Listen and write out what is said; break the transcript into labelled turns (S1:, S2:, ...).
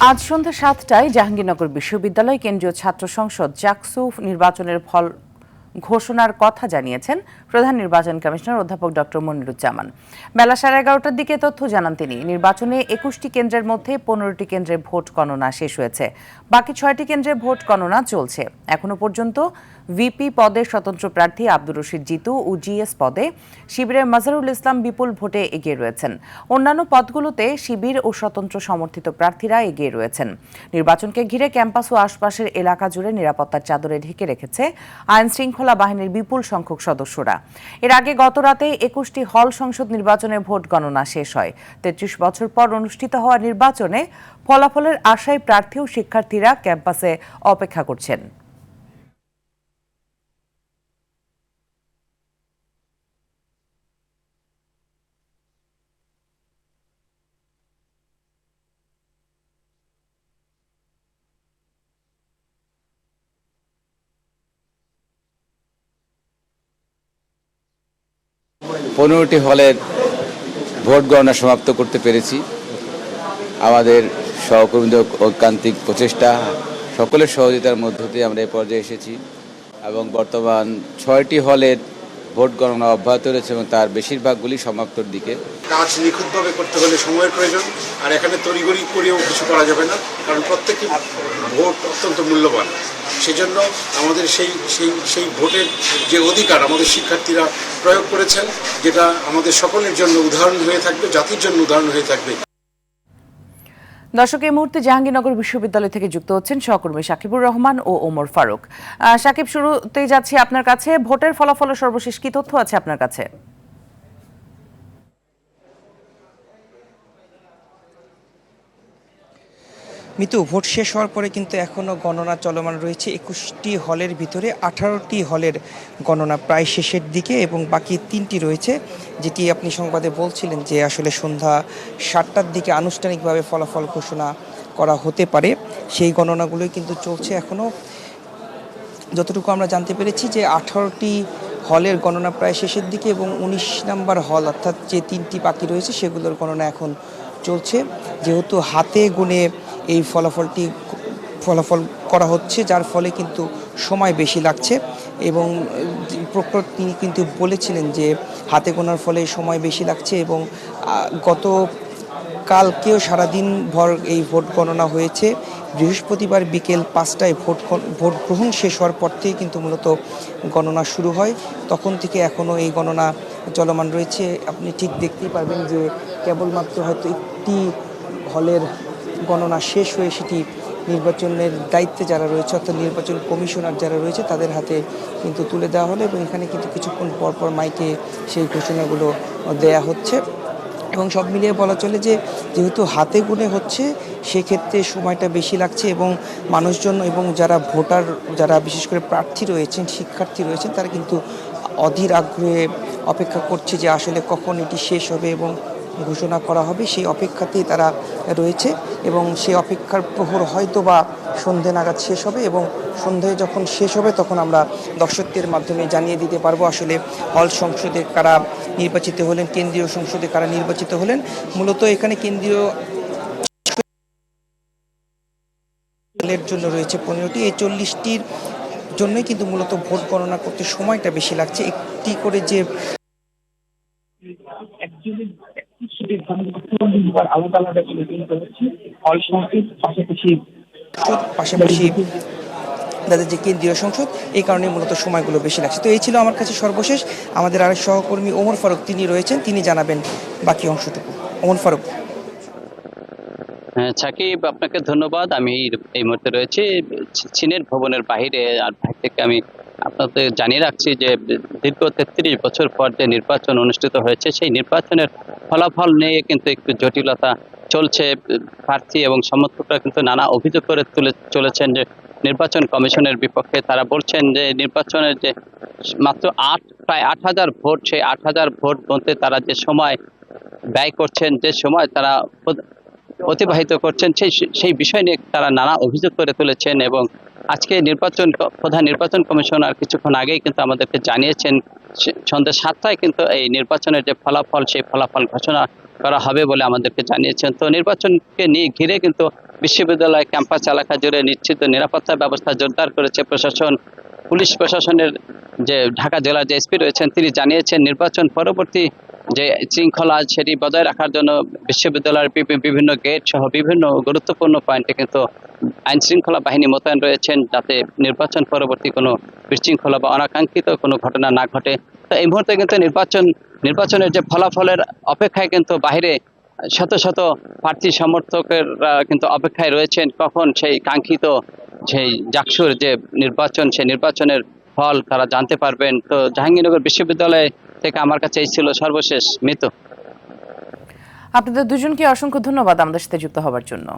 S1: আজ সন্ধ্যা ৭টায় জাহাঙ্গীরনগর বিশ্ববিদ্যালয় কেন্দ্রীয় ছাত্র সংসদ জাকসু নির্বাচনের ফল ঘোষণার কথা জানিয়েছেন প্রধান নির্বাচন কমিশনার অধ্যাপক ডক্টর মনিরুজ্জামান। বেলা 11:30টার দিকে তথ্য জানান তিনি। নির্বাচনে 21টি কেন্দ্রের মধ্যে 15টি কেন্দ্রে ভোট গণনা শেষ হয়েছে, বাকি 6টি কেন্দ্রে ভোট গণনা চলছে। এখনো পর্যন্ত ভিপি পদে স্বতন্ত্র প্রার্থী আব্দুর রশিদ জিতু ও জিএস পদে শিবিরের মাজহারুল ইসলাম বিপুল ভোটে এগিয়ে রয়েছেন। অন্যান্য পদগুলোতে শিবির ও স্বতন্ত্র সমর্থিত প্রার্থীরা এগিয়ে রয়েছেন। নির্বাচনকে ঘিরে ক্যাম্পাস ও আশপাশের এলাকা জুড়ে নিরাপত্তার চাদরে ঢেকে রেখেছে আইন শৃঙ্খলা বাহিনীর বিপুল সংখ্যক সদস্যরা। এর আগে গতরাতে 21টি হল সংসদ নির্বাচনে ভোট গণনা শেষ হয়। 33 বছর পর অনুষ্ঠিত হওয়া নির্বাচনে ফলাফলের আশায় প্রার্থী ও শিক্ষার্থীরা ক্যাম্পাসে অপেক্ষা করছেন।
S2: পনেরোটি হলের ভোট গণনা সমাপ্ত করতে পেরেছি। আমাদের সহকর্মীদের ঐকান্তিক প্রচেষ্টা, সকলের সহযোগিতার মধ্য দিয়ে আমরা এই পর্যায়ে এসেছি এবং বর্তমান 6টি হলের ভোট গণনা অব্যাহত রয়েছে এবং তার বেশিরভাগগুলি সমাপ্তর দিকে।
S3: কাজ নিখুঁতভাবে করতে হলে সময়ের প্রয়োজন, আর এখানে তড়িঘড়ি করেও কিছু করা যাবে না, কারণ প্রত্যেকটি ভোট অত্যন্ত মূল্যবান। সেজন্য আমাদের সেই ভোটের যে অধিকার আমাদের শিক্ষার্থীরা প্রয়োগ করেছেন, যেটা আমাদের সকলের জন্য উদাহরণ হয়ে থাকবে, জাতির জন্য উদাহরণ হয়ে থাকবে।
S1: দর্শক, এই মুহূর্তে জাহাঙ্গীরনগর বিশ্ববিদ্যালয় থেকে যুক্ত হচ্ছেন সহকর্মী সাকিবুর রহমান ও ওমর ফারুক। সাকিব, শুরুতেই যাচ্ছি আপনার কাছে। ভোটের ফলাফলের সর্বশেষ কি তথ্য আছে আপনার কাছে?
S4: মিতু, ভোট শেষ হওয়ার পরে কিন্তু এখনও গণনা চলমান রয়েছে। 21টি হলের ভিতরে 18টি হলের গণনা প্রায় শেষের দিকে এবং বাকি 3টি রয়েছে, যেটি আপনি সংবাদে বলছিলেন যে আসলে সন্ধ্যা 7টার দিকে আনুষ্ঠানিকভাবে ফলাফল ঘোষণা করা হতে পারে। সেই গণনাগুলোই কিন্তু চলছে এখনও। যতটুকু আমরা জানতে পেরেছি যে 18টি হলের গণনা প্রায় শেষের দিকে এবং 19 নম্বর হল অর্থাৎ যে 3টি বাকি রয়েছে সেগুলোর গণনা এখন চলছে। যেহেতু হাতে গুনে এই ফলাফল করা হচ্ছে, যার ফলে কিন্তু সময় বেশি লাগছে এবং তিনি কিন্তু বলেছিলেন যে হাতে গোনার ফলে সময় বেশি লাগছে এবং কালকেও সারাদিন ভর এই ভোট গণনা হয়েছে। বৃহস্পতিবার বিকেল 5টায় ভোট গ্রহণ শেষ হওয়ার পর থেকে কিন্তু মূলত গণনা শুরু হয়। তখন থেকে এখনও এই গণনা চলমান রয়েছে। আপনি ঠিক দেখতেই পারবেন যে কেবলমাত্র হয়তো একটি হলের গণনা শেষ হয়ে সেটি নির্বাচনের দায়িত্বে যারা রয়েছে অর্থাৎ নির্বাচন কমিশনার যারা রয়েছে তাদের হাতে কিন্তু তুলে দেওয়া হলো এবং এখানে কিন্তু কিছুক্ষণ পরপর মাইকে সেই ঘোষণাগুলো দেয়া হচ্ছে। এবং সব মিলিয়ে বলা চলে যে যেহেতু হাতে গুনে হচ্ছে সেক্ষেত্রে সময়টা বেশি লাগছে এবং মানুষজন এবং যারা ভোটার, যারা বিশেষ করে প্রার্থী রয়েছেন, শিক্ষার্থী রয়েছেন, তারা কিন্তু অধীর আগ্রহে অপেক্ষা করছে যে আসলে কখন এটি শেষ হবে এবং ঘোষণা করা হবে। সেই অপেক্ষাতেই তারা রয়েছে এবং সেই অপেক্ষার প্রহর হয়তো বা সন্ধে নাগাদ শেষ হবে এবং সন্ধ্যায় যখন শেষ হবে তখন আমরা দর্শকদের মাধ্যমে জানিয়ে দিতে পারবো আসলে হল সংসদে কারা নির্বাচিত হলেন, কেন্দ্রীয় সংসদে কারা নির্বাচিত হলেন। মূলত এখানে কেন্দ্রীয় দলের জন্য রয়েছে 15টি, এই 40টির জন্যই কিন্তু মূলত ভোট গণনা করতে সময়টা বেশি লাগছে। একটি করে যে পাশাপাশি তাদের যে কেন্দ্রীয় সংসদ, এই কারণে মূলত সময়গুলো বেশি লাগছে। তো এই ছিল আমার কাছে সর্বশেষ। আমাদের আরেক সহকর্মী ওমর ফারুক তিনি রয়েছেন, তিনি জানাবেন বাকি অংশটুকু। ওমর ফারুক।
S5: সাকিব, আপনাকে ধন্যবাদ। আমি এই মুহূর্তে রয়েছি চীনের ভবনের বাহিরে। আর ভাই থেকে আমি আপনাদের জানিয়ে রাখছি যে দীর্ঘ 33 বছর পর যে নির্বাচন অনুষ্ঠিত হয়েছে সেই নির্বাচনের ফলাফল নিয়ে কিন্তু একটু জটিলতা চলছে। প্রার্থী এবং সমর্থকরা কিন্তু নানা অভিযোগ করে চলেছেন যে নির্বাচন কমিশনের বিপক্ষে। তারা বলছেন যে নির্বাচনের যে মাত্র প্রায় 8,000 ভোট, সেই 8,000 ভোট গুনতে তারা যে সময় ব্যয় করছেন, যে সময় তারা অতিবাহিত করছেন, সেই বিষয় নিয়ে তারা নানা অভিযোগ করে তুলেছেন। এবং আজকে প্রধান নির্বাচন কমিশনার কিছুক্ষণ আগেই কিন্তু আমাদেরকে জানিয়েছেন সন্ধ্যা 7টায় কিন্তু এই নির্বাচনের যে ফলাফল সেই ফলাফল ঘোষণা করা হবে বলে আমাদেরকে জানিয়েছেন। তো নির্বাচনকে নিয়ে ঘিরে কিন্তু বিশ্ববিদ্যালয় ক্যাম্পাস এলাকা জুড়ে নিশ্চিত নিরাপত্তা ব্যবস্থা জোরদার করেছে প্রশাসন। পুলিশ প্রশাসনের যে ঢাকা জেলার যে এসপি রয়েছেন তিনি জানিয়েছেন নির্বাচন পরবর্তী যে শৃঙ্খলা সেটি বজায় রাখার জন্য বিশ্ববিদ্যালয়ের বিভিন্ন গেট সহ বিভিন্ন গুরুত্বপূর্ণ পয়েন্টে কিন্তু আইন শৃঙ্খলা বাহিনী মোতায়েন রয়েছেন, যাতে নির্বাচন পরবর্তী কোনো বিশৃঙ্খলা বা অনাকাঙ্ক্ষিত কোনো ঘটনা না ঘটে। তো এই মুহূর্তে কিন্তু নির্বাচনের যে ফলাফলের অপেক্ষায় কিন্তু বাইরে শত শত প্রার্থী সমর্থকেরা কিন্তু অপেক্ষায় রয়েছেন কখন সেই কাঙ্ক্ষিত সেই জাকসুর যে নির্বাচন সেই নির্বাচনের ফল তারা জানতে পারবেন। তো জাহাঙ্গীরনগর বিশ্ববিদ্যালয় থেকে আমার কাছে এই ছিল সর্বশেষ মিতু।
S1: আপনাদের দুজনকে অসংখ্য ধন্যবাদ আমাদের সাথে যুক্ত হওয়ার জন্য।